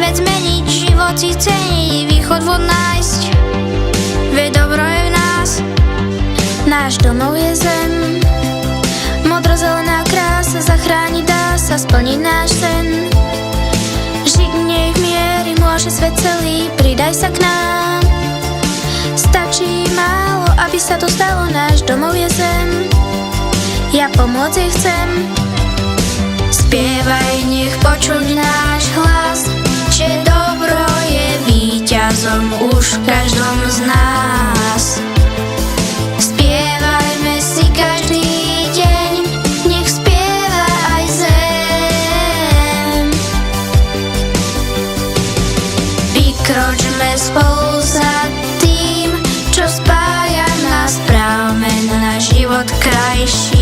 svet zmeniť, život si ceniť, východ vod nájsť. Veď dobro je v nás, náš domov je zem. Modrozelená krása zachrániť dá sa, splniť náš sen. Žiť v nej v miery môže svet celý, pridaj sa k nám. Stačí málo, aby sa to stalo, náš domov je zem. Ja pomôcť jej chcem. Spievaj, nech počuť náš hlas, že dobro je víťazom už v každom z nás. Spievajme si každý deň, nech spieva aj zem. Vykročme spolu za tým, čo spája nás, správme na život krajší.